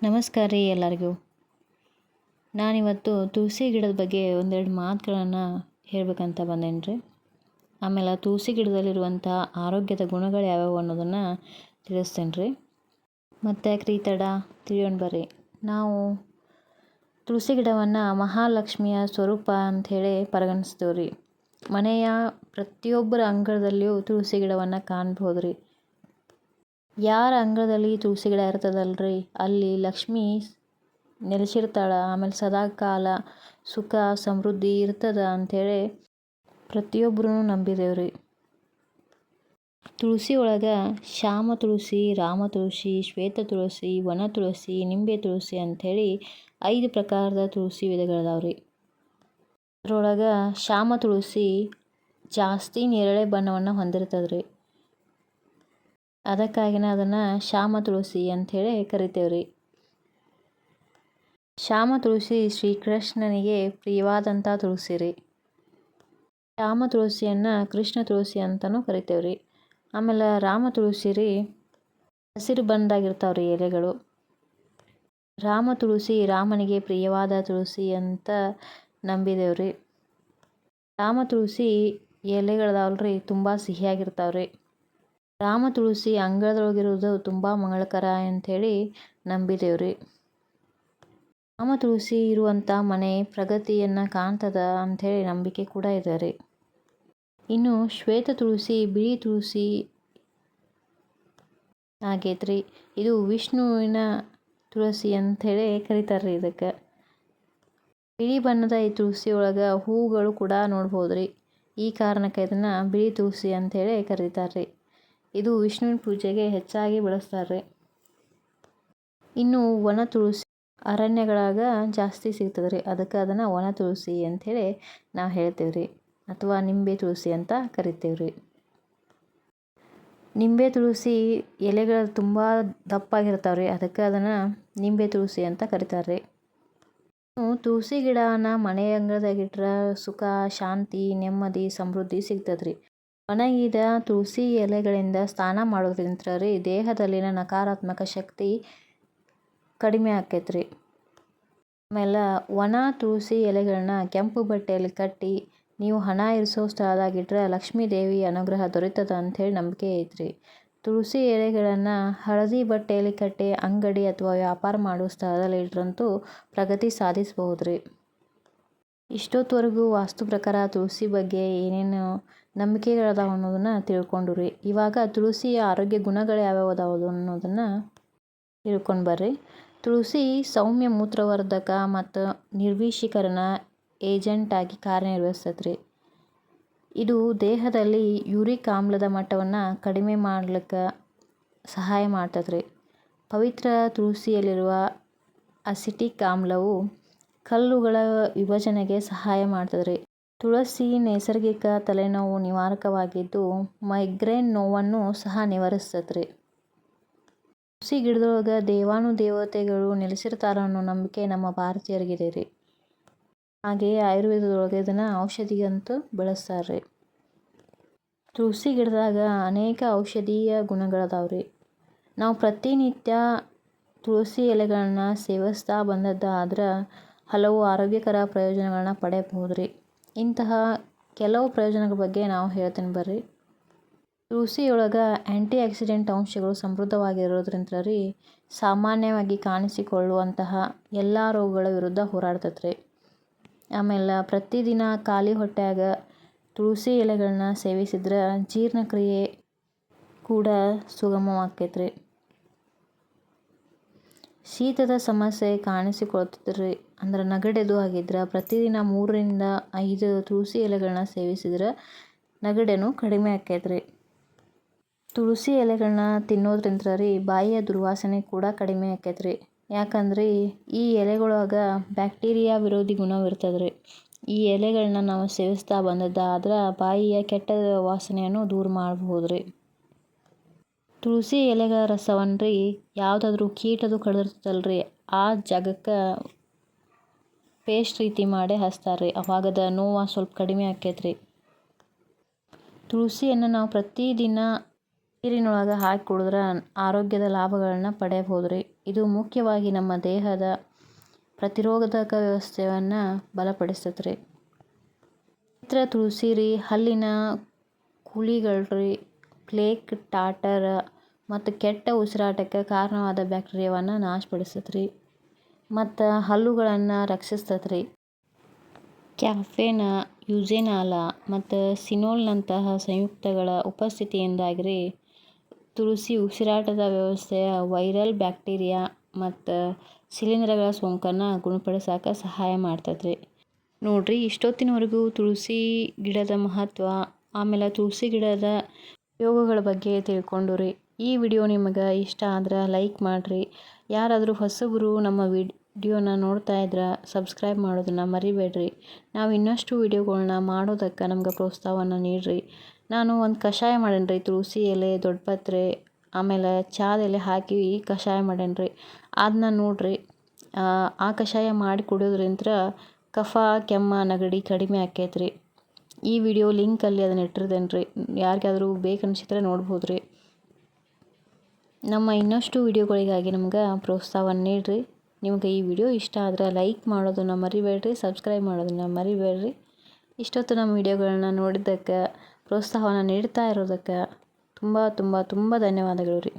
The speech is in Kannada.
ನಮಸ್ಕಾರ ರೀ ಎಲ್ಲರಿಗೂ. ನಾನಿವತ್ತು ತುಳಸಿ ಗಿಡದ ಬಗ್ಗೆ ಒಂದೆರಡು ಮಾತುಗಳನ್ನು ಹೇಳ್ಬೇಕಂತ ಬಂದೇನಿ ರೀ. ಆಮೇಲೆ ತುಳಸಿ ಗಿಡದಲ್ಲಿರುವಂಥ ಆರೋಗ್ಯದ ಗುಣಗಳು ಯಾವ್ಯಾವು ಅನ್ನೋದನ್ನು ತಿಳಿಸ್ತೇನೆ ರೀ. ಮತ್ತು ಯಾಕ್ರಿ ತಡ ತಿಳಿಯೋಣ ಬರ್ರಿ. ನಾವು ತುಳಸಿ ಗಿಡವನ್ನು ಮಹಾಲಕ್ಷ್ಮಿಯ ಸ್ವರೂಪ ಅಂಥೇಳಿ ಪರಿಗಣಿಸ್ತೇವೆ ರೀ. ಮನೆಯ ಪ್ರತಿಯೊಬ್ಬರ ಅಂಗಳದಲ್ಲಿಯೂ ತುಳಸಿ ಗಿಡವನ್ನು ಕಾಣ್ಬೋದು ರೀ. ಯಾರ ಅಂಗಳದಲ್ಲಿ ತುಳಸಿ ಗಿಡ ಇರ್ತದಲ್ರಿ ಅಲ್ಲಿ ಲಕ್ಷ್ಮಿ ನೆಲೆಸಿರ್ತಾಳೆ. ಆಮೇಲೆ ಸದಾ ಕಾಲ ಸುಖ ಸಮೃದ್ಧಿ ಇರ್ತದ ಅಂಥೇಳಿ ಪ್ರತಿಯೊಬ್ಬರೂ ನಂಬಿದೇವ್ರಿ. ತುಳಸಿ ಒಳಗೆ ಶ್ಯಾಮ ತುಳಸಿ, ರಾಮ ತುಳಸಿ, ಶ್ವೇತ ತುಳಸಿ, ವನ ತುಳಸಿ, ನಿಂಬೆ ತುಳಸಿ ಅಂಥೇಳಿ 5 ಪ್ರಕಾರದ ತುಳಸಿ ವಿಧಗಳಿದಾವ್ರಿ. ಅದರೊಳಗೆ ಶ್ಯಾಮ ತುಳಸಿ ಜಾಸ್ತಿ ನೇರಳೆ ಬಣ್ಣವನ್ನು ಹೊಂದಿರ್ತದ್ರಿ. ಅದಕ್ಕಾಗಿನ ಅದನ್ನು ಶ್ಯಾಮ ತುಳಸಿ ಅಂಥೇಳಿ ಕರಿತೇವ್ರಿ. ಶ್ಯಾಮ ತುಳಸಿ ಶ್ರೀಕೃಷ್ಣನಿಗೆ ಪ್ರಿಯವಾದಂಥ ತುಳಸಿ ರೀ. ಶ್ಯಾಮ ತುಳಸಿಯನ್ನು ಕೃಷ್ಣ ತುಳಸಿ ಅಂತಲೂ ಕರಿತೇವ್ರಿ. ಆಮೇಲೆ ರಾಮ ತುಳಸಿ ರೀ ಹಸಿರು ಬಣ್ಣದಾಗಿರ್ತಾವ್ರಿ ಎಲೆಗಳು. ರಾಮ ತುಳಸಿ ರಾಮನಿಗೆ ಪ್ರಿಯವಾದ ತುಳಸಿ ಅಂತ ನಂಬಿದೇವ್ರಿ. ರಾಮ ತುಳಸಿ ಎಲೆಗಳದಾವಲ್ರಿ ತುಂಬ ಸಿಹಿಯಾಗಿರ್ತಾವ್ರಿ. ರಾಮ ತುಳಸಿ ಅಂಗಳದೊಳಗಿರೋದು ತುಂಬ ಮಂಗಳಕರ ಅಂಥೇಳಿ ನಂಬಿದೇವ್ರಿ. ರಾಮ ತುಳಸಿ ಇರುವಂಥ ಮನೆ ಪ್ರಗತಿಯನ್ನು ಕಾಣ್ತದ ಅಂಥೇಳಿ ನಂಬಿಕೆ ಕೂಡ ಇದೆ ರೀ. ಇನ್ನು ಶ್ವೇತ ತುಳಸಿ ಬಿಳಿ ತುಳಸಿ ಆಗೈತ್ರಿ. ಇದು ವಿಷ್ಣುವಿನ ತುಳಸಿ ಅಂಥೇಳಿ ಕರಿತಾರ್ರಿ. ಇದಕ್ಕೆ ಬಿಳಿ ಬಣ್ಣದ ಈ ತುಳಸಿ ಒಳಗೆ ಹೂಗಳು ಕೂಡ ನೋಡ್ಬೋದ್ರಿ. ಈ ಕಾರಣಕ್ಕೆ ಇದನ್ನು ಬಿಳಿ ತುಳಸಿ ಅಂಥೇಳಿ ಕರೀತಾರ್ರಿ. ಇದು ವಿಷ್ಣುವಿನ ಪೂಜೆಗೆ ಹೆಚ್ಚಾಗಿ ಬಳಸ್ತಾರೆ. ಇನ್ನು ವನ ತುಳಸಿ ಅರಣ್ಯಗಳಾಗ ಜಾಸ್ತಿ ಸಿಗ್ತದ್ರಿ. ಅದಕ್ಕೆ ಅದನ್ನು ವನ ತುಳಸಿ ಅಂಥೇಳಿ ನಾವು ಹೇಳ್ತೇವ್ರಿ. ಅಥವಾ ನಿಂಬೆ ತುಳಸಿ ಅಂತ ಕರಿತೇವ್ರಿ. ನಿಂಬೆ ತುಳಸಿ ಎಲೆಗಳು ತುಂಬ ದಪ್ಪಾಗಿರ್ತಾವ್ರಿ. ಅದಕ್ಕೆ ಅದನ್ನು ನಿಂಬೆ ತುಳಸಿ ಅಂತ ಕರಿತಾರ್ರಿ. ತುಳಸಿ ಗಿಡನ ಮನೆ ಅಂಗಳದಾಗಿಟ್ರೆ ಸುಖ, ಶಾಂತಿ, ನೆಮ್ಮದಿ, ಸಮೃದ್ಧಿ ಸಿಗ್ತದ್ರಿ. ಒಣಗಿದ ತುಳಸಿ ಎಲೆಗಳಿಂದ ಸ್ನಾನ ಮಾಡೋದ್ರಿಂದ ರೀ ದೇಹದಲ್ಲಿನ ನಕಾರಾತ್ಮಕ ಶಕ್ತಿ ಕಡಿಮೆ ಆಕೈತ್ರಿ. ಆಮೇಲೆ ಒಣ ತುಳಸಿ ಎಲೆಗಳನ್ನ ಕೆಂಪು ಬಟ್ಟೆಯಲ್ಲಿ ಕಟ್ಟಿ ನೀವು ಹಣ ಇರಿಸೋ ಸ್ಥಳದಾಗಿಟ್ರೆ ಲಕ್ಷ್ಮೀ ದೇವಿ ಅನುಗ್ರಹ ದೊರೀತದ ಅಂಥೇಳಿ ನಂಬಿಕೆ ಐತ್ರಿ. ತುಳಸಿ ಎಲೆಗಳನ್ನು ಹಳದಿ ಬಟ್ಟೆಯಲ್ಲಿ ಕಟ್ಟಿ ಅಂಗಡಿ ಅಥವಾ ವ್ಯಾಪಾರ ಮಾಡೋ ಸ್ಥಳದಲ್ಲಿ ಇಟ್ರಂತೂ ಪ್ರಗತಿ ಸಾಧಿಸಬಹುದ್ರಿ. ಇಷ್ಟೊತ್ತವರೆಗೂ ವಾಸ್ತು ಪ್ರಕಾರ ತುಳಸಿ ಬಗ್ಗೆ ಏನೇನು ನಂಬಿಕೆಗಳದಾವ ಅನ್ನೋದನ್ನು ತಿಳ್ಕೊಂಡು ರೀ. ಇವಾಗ ತುಳಸಿಯ ಆರೋಗ್ಯ ಗುಣಗಳು ಯಾವ್ಯಾವ ಅದಾವ ಅನ್ನೋದನ್ನು ತಿಳ್ಕೊಂಡು ಬರ್ರಿ. ತುಳಸಿ ಸೌಮ್ಯ ಮೂತ್ರವರ್ಧಕ ಮತ್ತು ನಿರ್ವಿಷೀಕರಣ ಏಜೆಂಟ್ ಆಗಿ ಕಾರ್ಯನಿರ್ವಹಿಸ್ತೈತ್ರಿ. ಇದು ದೇಹದಲ್ಲಿ ಯೂರಿಕ್ ಆಮ್ಲದ ಮಟ್ಟವನ್ನು ಕಡಿಮೆ ಮಾಡ್ಲಿಕ್ಕೆ ಸಹಾಯ ಮಾಡ್ತದ್ರಿ. ಪವಿತ್ರ ತುಳಸಿಯಲ್ಲಿರುವ ಅಸಿಟಿಕ್ ಆಮ್ಲವು ಕಲ್ಲುಗಳ ವಿಭಜನೆಗೆ ಸಹಾಯ ಮಾಡ್ತದ್ರಿ. ತುಳಸಿ ನೈಸರ್ಗಿಕ ತಲೆನೋವು ನಿವಾರಕವಾಗಿದ್ದು ಮೈಗ್ರೇನ್ ನೋವನ್ನು ಸಹ ನಿವಾರಿಸ್ತದ್ರಿ. ತುಳಸಿ ಗಿಡದೊಳಗೆ ದೇವಾನುದೇವತೆಗಳು ನೆಲೆಸಿರ್ತಾರ ಅನ್ನೋ ನಂಬಿಕೆ ನಮ್ಮ ಭಾರತೀಯರಿಗಿದೆ ರೀ. ಹಾಗೆಯೇ ಆಯುರ್ವೇದದೊಳಗೆ ಇದನ್ನು ಔಷಧಿಗಂತೂ ಬಳಸ್ತಾರ್ರಿ. ತುಳಸಿ ಗಿಡದಾಗ ಅನೇಕ ಔಷಧೀಯ ಗುಣಗಳದಾವ್ರಿ. ನಾವು ಪ್ರತಿನಿತ್ಯ ತುಳಸಿ ಎಲೆಗಳನ್ನ ಸೇವಿಸ್ತಾ ಬಂದದ್ದಾದ್ರೆ ಹಲವು ಆರೋಗ್ಯಕರ ಪ್ರಯೋಜನಗಳನ್ನ ಪಡೆಯಬಹುದ್ರಿ. ಇಂತಹ ಕೆಲವು ಪ್ರಯೋಜನಗಳ ಬಗ್ಗೆ ನಾವು ಹೇಳ್ತೀನಿ ಬರ್ರಿ. ತುಳಸಿಯೊಳಗೆ ಆ್ಯಂಟಿ ಆಕ್ಸಿಡೆಂಟ್ ಅಂಶಗಳು ಸಮೃದ್ಧವಾಗಿರೋದ್ರಿಂದ ರೀ ಸಾಮಾನ್ಯವಾಗಿ ಕಾಣಿಸಿಕೊಳ್ಳುವಂತಹ ಎಲ್ಲ ರೋಗಗಳ ವಿರುದ್ಧ ಹೋರಾಡ್ತೈತ್ರಿ. ಆಮೇಲೆ ಪ್ರತಿದಿನ ಖಾಲಿ ಹೊಟ್ಯಾಗ ತುಳಸಿ ಎಲೆಗಳನ್ನ ಸೇವಿಸಿದ್ರೆ ಜೀರ್ಣಕ್ರಿಯೆ ಕೂಡ ಸುಗಮವಾಕೈತ್ರಿ. ಶೀತದ ಸಮಸ್ಯೆ ಕಾಣಿಸಿಕೊಳ್ತದ್ರಿ ಅಂದ್ರೆ ನೆಗಡೆದು ಆಗಿದ್ರೆ ಪ್ರತಿದಿನ 3 ರಿಂದ 5 ತುಳಸಿ ಎಲೆಗಳನ್ನ ಸೇವಿಸಿದ್ರೆ ನೆಗಡೆನೂ ಕಡಿಮೆ ಆಕೈತ್ರಿ. ತುಳಸಿ ಎಲೆಗಳನ್ನ ತಿನ್ನೋದ್ರಿಂದ ರೀ ಬಾಯಿಯ ದುರ್ವಾಸನೆ ಕೂಡ ಕಡಿಮೆ ಆಕೈತ್ರಿ. ಯಾಕಂದ್ರೆ ಈ ಎಲೆಗಳೊಳಗೆ ಬ್ಯಾಕ್ಟೀರಿಯಾ ವಿರೋಧಿ ಗುಣವಿರ್ತದ್ರಿ. ಈ ಎಲೆಗಳನ್ನ ನಾವು ಸೇವಿಸ್ತಾ ಬಂದದ್ದಾದ್ರೆ ಬಾಯಿಯ ಕೆಟ್ಟ ವಾಸನೆಯನ್ನು ದೂರ ಮಾಡಬಹುದ್ರಿ. ತುಳಸಿ ಎಲೆಗಳ ರಸವನ್ನು ರೀ ಯಾವುದಾದ್ರೂ ಕೀಟದು ಕಡಿದಿರ್ತದಲ್ರಿ ಆ ಜಾಗಕ್ಕೆ ಪೇಸ್ಟ್ ರೀತಿ ಮಾಡಿ ಹಚ್ತಾರ್ರಿ. ಅವಾಗದ ನೋವು ಸ್ವಲ್ಪ ಕಡಿಮೆ ಆಕೈತ್ರಿ. ತುಳಸಿಯನ್ನು ನಾವು ಪ್ರತಿದಿನ ನೀರಿನೊಳಗೆ ಹಾಕಿ ಕುಡಿದ್ರೆ ಆರೋಗ್ಯದ ಲಾಭಗಳನ್ನ ಪಡೆಯಬಹುದ್ರಿ. ಇದು ಮುಖ್ಯವಾಗಿ ನಮ್ಮ ದೇಹದ ಪ್ರತಿರೋಧಕ ವ್ಯವಸ್ಥೆಯನ್ನು ಬಲಪಡಿಸ್ತದೆ ರೀ. ಪವಿತ್ರ ತುಳಸಿ ರೀ ಹಲ್ಲಿನ ಕುಳಿಗಳ್ರಿ, ಪ್ಲೇಕ್, ಟಾಟರ್ ಮತ್ತು ಕೆಟ್ಟ ಉಸಿರಾಟಕ್ಕೆ ಕಾರಣವಾದ ಬ್ಯಾಕ್ಟೀರಿಯಾವನ್ನು ನಾಶಪಡಿಸ್ತದೆ ರೀ ಮತ್ತು ಹಲ್ಲುಗಳನ್ನು ರಕ್ಷಿಸ್ತದೆ ರೀ. ಕ್ಯಾಫೇನ್, ಯುಜೆನಾಲ ಮತ್ತು ಸಿನೋಲ್ನಂತಹ ಸಂಯುಕ್ತಗಳ ಉಪಸ್ಥಿತಿಯಿಂದಾಗಿ ತುಳಸಿ ಉಸಿರಾಟದ ವ್ಯವಸ್ಥೆಯ ವೈರಲ್ ಬ್ಯಾಕ್ಟೀರಿಯಾ ಮತ್ತು ಶಿಲೀಂಧ್ರಗಳ ಸೋಂಕನ್ನು ಗುಣಪಡಿಸೋಕೆ ಸಹಾಯ ಮಾಡ್ತದೆ ರೀ. ನೋಡಿರಿ, ಇಷ್ಟೊತ್ತಿನವರೆಗೂ ತುಳಸಿ ಗಿಡದ ಮಹತ್ವ, ಆಮೇಲೆ ತುಳಸಿ ಗಿಡದ ಉಪಯೋಗಗಳ ಬಗ್ಗೆ ತಿಳ್ಕೊಂಡು ರೀ. ಈ ವಿಡಿಯೋ ನಿಮಗೆ ಇಷ್ಟ ಆದ್ರೆ ಲೈಕ್ ಮಾಡಿರಿ. ಯಾರಾದರೂ ಹೊಸಬರು ನಮ್ಮ ವಿಡಿಯೋನ ನೋಡ್ತಾ ಇದ್ರೆ ಸಬ್ಸ್ಕ್ರೈಬ್ ಮಾಡೋದನ್ನು ಮರಿಬೇಡ್ರಿ. ನಾವು ಇನ್ನಷ್ಟು ವಿಡಿಯೋಗಳನ್ನ ಮಾಡೋದಕ್ಕೆ ನಮ್ಗೆ ಪ್ರೋತ್ಸಾಹವನ್ನು ನೀಡಿರಿ. ನಾನು ಒಂದು ಕಷಾಯ ಮಾಡೇನಿ ರೀ, ತುಳಸಿ ಎಲೆ, ದೊಡ್ಡಪತ್ರೆ, ಆಮೇಲೆ ಚಾದ ಎಲೆ ಹಾಕಿ ಕಷಾಯ ಮಾಡೇನಿ ರೀ. ಅದನ್ನ ನೋಡಿರಿ. ಆ ಕಷಾಯ ಮಾಡಿ ಕುಡಿಯೋದ್ರಿಂದ ಕಫ, ಕೆಮ್ಮ, ನೆಗಡಿ ಕಡಿಮೆ ಆಕೈತೆ ರೀ. ಈ ವಿಡಿಯೋ ಲಿಂಕಲ್ಲಿ ಅದನ್ನು ಇಟ್ಟಿರ್ತೇನೆ ರೀ, ಯಾರಿಗಾದರೂ ಬೇಕನ್ಸಿದ್ರೆ ನೋಡ್ಬೋದು ರೀ. ನಮ್ಮ ಇನ್ನಷ್ಟು ವಿಡಿಯೋಗಳಿಗಾಗಿ ನಮ್ಗೆ ಪ್ರೋತ್ಸಾಹವನ್ನು ನೀಡಿರಿ. ನಿಮಗೆ ಈ ವಿಡಿಯೋ ಇಷ್ಟ ಆದರೆ ಲೈಕ್ ಮಾಡೋದನ್ನು ಮರಿಬೇಡ್ರಿ, ಸಬ್ಸ್ಕ್ರೈಬ್ ಮಾಡೋದನ್ನು ಮರಿಬೇಡ್ರಿ. ಇಷ್ಟೊತ್ತು ನಮ್ಮ ವಿಡಿಯೋಗಳನ್ನ ನೋಡಿದ್ದಕ್ಕೆ, ಪ್ರೋತ್ಸಾಹವನ್ನು ನೀಡ್ತಾ ಇರೋದಕ್ಕೆ ತುಂಬ ತುಂಬ ತುಂಬ ಧನ್ಯವಾದಗಳು ರೀ.